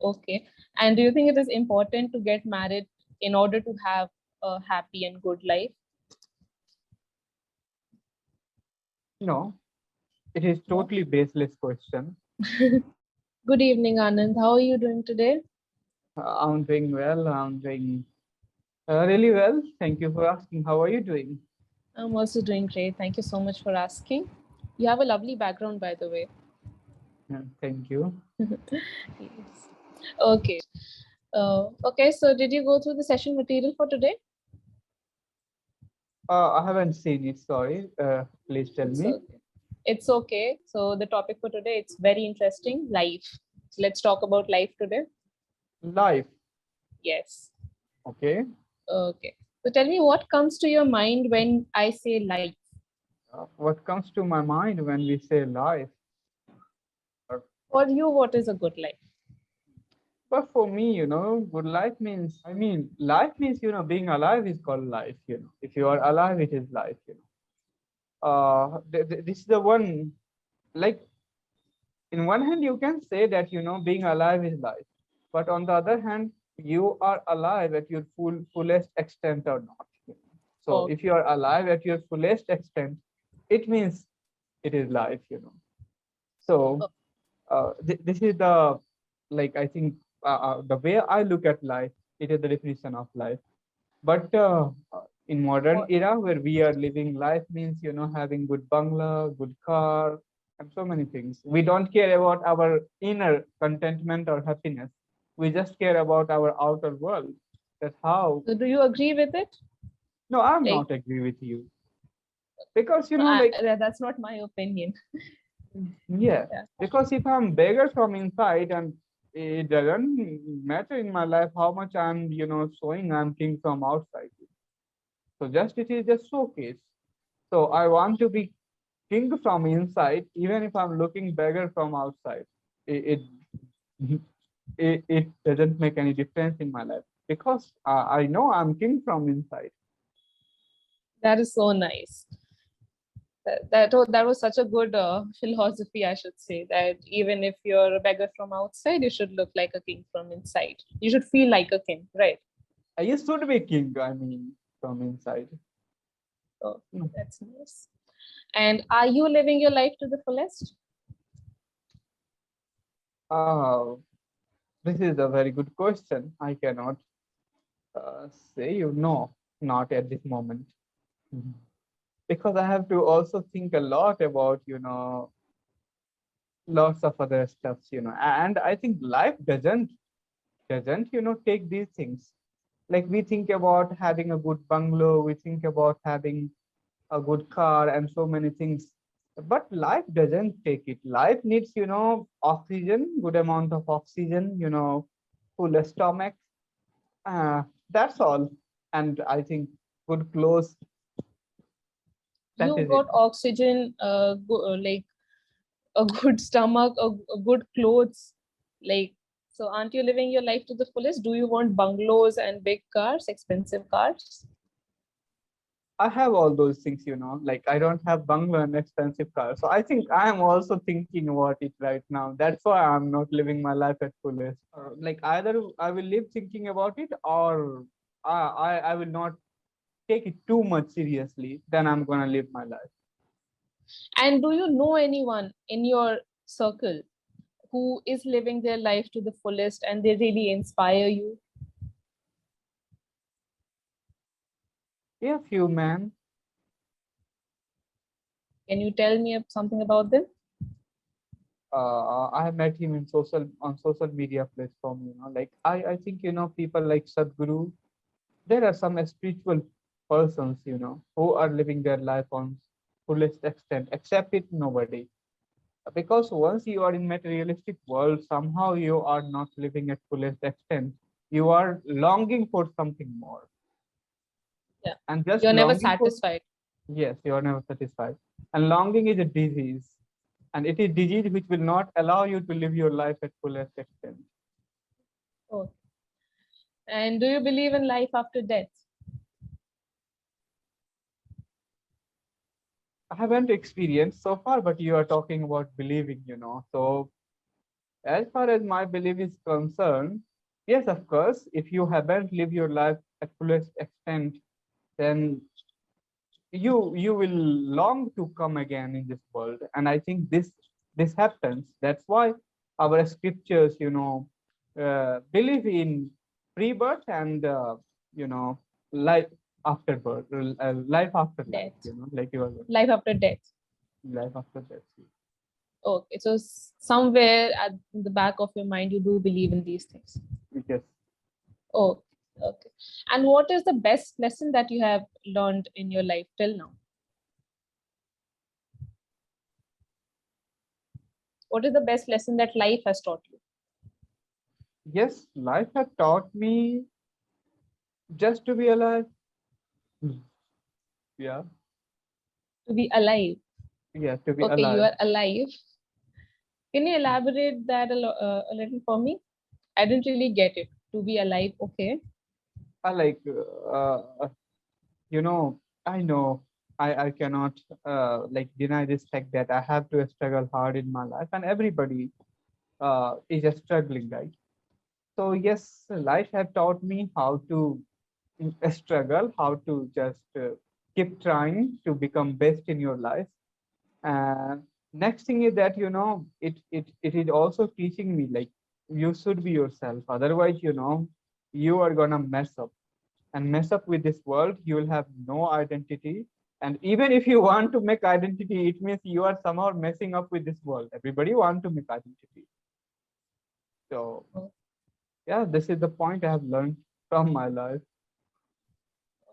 Okay. And do you think it is important to get married in order to have a happy and good life? No, it is No. totally baseless question. Good evening, Anand. How are you doing today? I'm doing well. I'm doing really well. Thank you for asking. How are you doing? I'm also doing great. Thank you so much for asking. You have a lovely background, by the way. Thank you. Yes. Okay. Okay, so did you go through the session material for today? I haven't seen it. Sorry. Please tell It's me. okay. It's okay. So the topic for today, it's very interesting, life. So let's talk about life today. Life. Yes. Okay. Okay. So tell me what comes to your mind when I say life? What comes to my mind when we say life? Uh, For you, what is a good life? But for me, good life means, life means, being alive is called life. If you are alive, it is life. This is the one, like, in one hand, you can say that, being alive is life. But on the other hand, you are alive at your fullest extent or not. So Oh, if you are alive at your fullest extent, it means it is life. So oh, this is the, like, I think the way I look at life, it is the definition of life. But in modern oh, era where we are living, life means, having good bungalow, good car, and so many things. We don't care about our inner contentment or happiness. We just care about our outer world. That's how. so do you agree with it? No, I'm Like, not agree with you, because no, like, that's not my opinion. yeah, Yeah. because if I'm beggar from inside, and it doesn't matter in my life how much I'm, showing I'm king from outside. So just it is just showcase. So I want to be king from inside, even if I'm looking beggar from outside. It it doesn't make any difference in my life, because I know I'm king from inside. That is so nice. That was such a good philosophy, I should say. That even if you're a beggar from outside, you should look like a king from inside. You should feel like a king, right? I used to be king. From inside. So No. that's nice. And are you living your life to the fullest? Oh, this is a very good question. I cannot say no, not at this moment. Mhm. Because I have to also think a lot about, lots of other stuffs. And I think life doesn't take these things. Like, we think about having a good bungalow, we think about having a good car and so many things, but life doesn't take it. Life needs, oxygen, good amount of oxygen, full stomach. That's all. And I think good clothes, that You is it. got oxygen, like a good stomach, a good clothes. Like, so aren't you living your life to the fullest? Do you want bungalows and big cars, expensive cars? I have all those things, like, I don't have bungalow and expensive car. So I think I am also thinking about it right now. That's why I'm not living my life at fullest. Like, either I will live thinking about it, or I will not take it too much seriously. Then I'm gonna live my life. And do you know anyone in your circle who is living their life to the fullest and they really inspire you? Yeah, few man. Can you tell me something about them? I have met him in social media platform. Like, I think, people like Sadhguru. There are some spiritual persons, who are living their life on fullest extent, except it nobody. Because once you are in materialistic world, somehow you are not living at fullest extent. You are longing for something more, Yeah. and just You're never longing for, satisfied. yes, you are never satisfied. And longing is a disease, and it is disease which will not allow you to live your life at fullest extent. Oh. And do you believe in life after death? I haven't experienced so far, but you are talking about believing, so As far as my belief is concerned, yes, of course, if you haven't lived your life at fullest extent, then you will long to come again in this world. And I think this happens. That's why our scriptures, believe in pre-birth and life after birth, life after life, Death. like you are Life after death. life after death. Okay, so somewhere at the back of your mind, you do believe in these things. Yes. Oh, okay. And what is the best lesson that you have learned in your life till now? What is the best lesson that life has taught you? Yes, life has taught me just to be alive. Yeah. To be alive. Yeah, to be Okay, you alive. are alive. Can you elaborate that a little for me? I didn't really get it. To be alive, okay. I like, you know, I know I cannot like deny this fact that I have to struggle hard in my life, and everybody is struggling, right? So yes, life has taught me how to struggle, how to just keep trying to become best in your life. And next thing is that it is also teaching me like you should be yourself. Otherwise, you are gonna mess up and mess up with this world. You will have no identity. And even if you want to make identity, it means you are somehow messing up with this world. Everybody want to make identity. So yeah, this is the point I have learned from my life.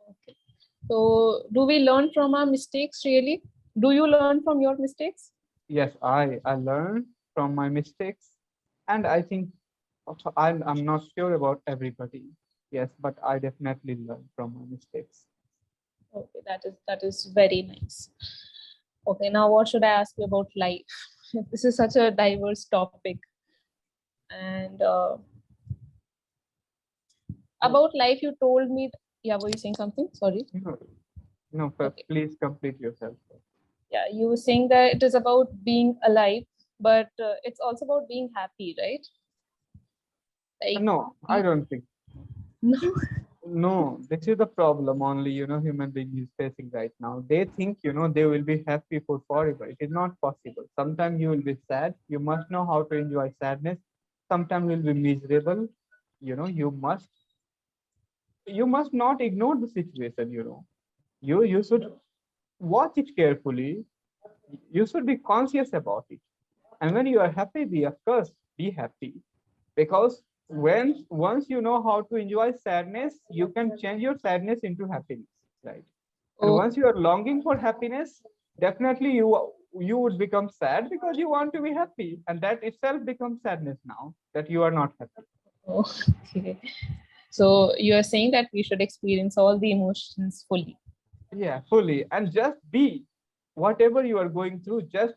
Okay. So, do we learn from our mistakes really? Do you learn from your mistakes? Yes, I learned from my mistakes, and I think I'm not sure about everybody. Yes, but I definitely learn from my mistakes. Okay, that is very nice. Okay, now what should I ask you about life? This is such a diverse topic. And about life, you told me. Yeah, were you saying something? Sorry. No, no, Okay. please complete yourself. Yeah, you were saying that it is about being alive, but it's also about being happy, right? Like, No, I you, don't think. no. No, this is the problem only, human being is facing right now. They think, they will be happy for forever. It is not possible. Sometimes you will be sad. You must know how to enjoy sadness. Sometimes you will be miserable. You must not ignore the situation. You should watch it carefully. You should be conscious about it. And when you are happy, of course, be happy. Because once you know how to enjoy sadness, you can change your sadness into happiness, right? And Oh, once you are longing for happiness, definitely you would become sad because you want to be happy, and that itself becomes sadness now that you are not happy. okay. So you are saying that we should experience all the emotions fully. Yeah, fully, and just be whatever you are going through, just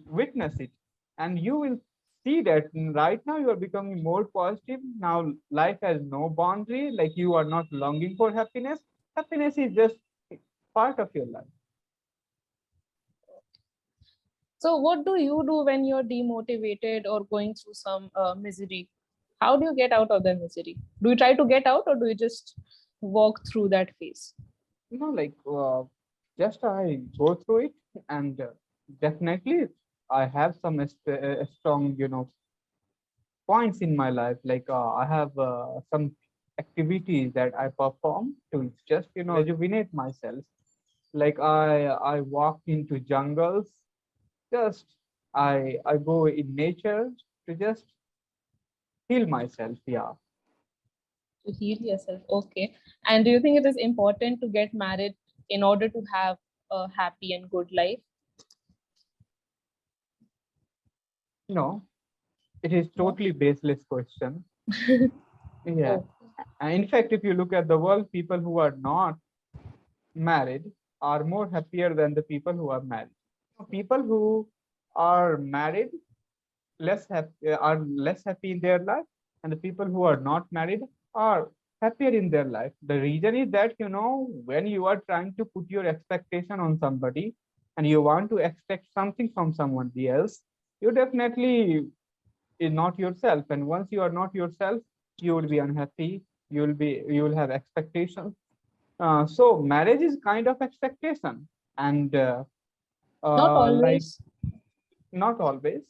witness it, and you will see that right now you are becoming more positive. Now life has no boundary, like you are not longing for happiness. Happiness is just part of your life. So what do you do when you're demotivated or going through some misery? How do you get out of the misery? Do you try to get out or do you just walk through that phase? Like just I go through it, and definitely I have some strong points in my life. Like I have some activities that I perform to just rejuvenate myself. Like I walk into jungles, just I go in nature to just heal myself. Yeah. To heal yourself. Okay. And do you think it is important to get married in order to have a happy and good life? No, it is No? totally baseless question. Yeah. Oh, In fact, if you look at the world, people who are not married are more happier than the people who are married. People who are married are less happy in their life, and the people who are not married are happier in their life. The reason is that when you are trying to put your expectation on somebody and you want to expect something from somebody else, you definitely not yourself, and once you are not yourself, you will be unhappy, you will have expectations. So marriage is kind of expectation, and Not like, always. not always.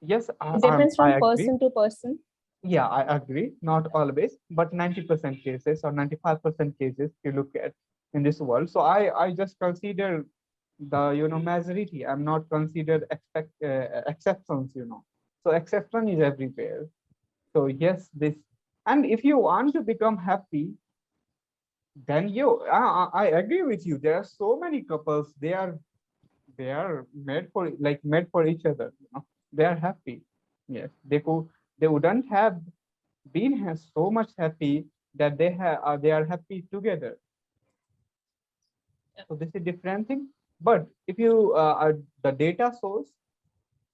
Yes, It depends I from agree. person to person. Yeah, I agree. Not always, but 90% cases or 95% cases you look at in this world. So I just consider the majority. I'm not considered exceptions. So exception is everywhere. So yes, this, and if you want to become happy, then I agree with you. There are so many couples. They are made for, like, made for each other. They are happy. Yes, they wouldn't have been has so much happy that they are happy together. Yeah. So this is different thing. But if you are the data source,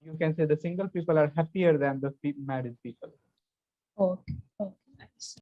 you can say the single people are happier than the married people. Okay.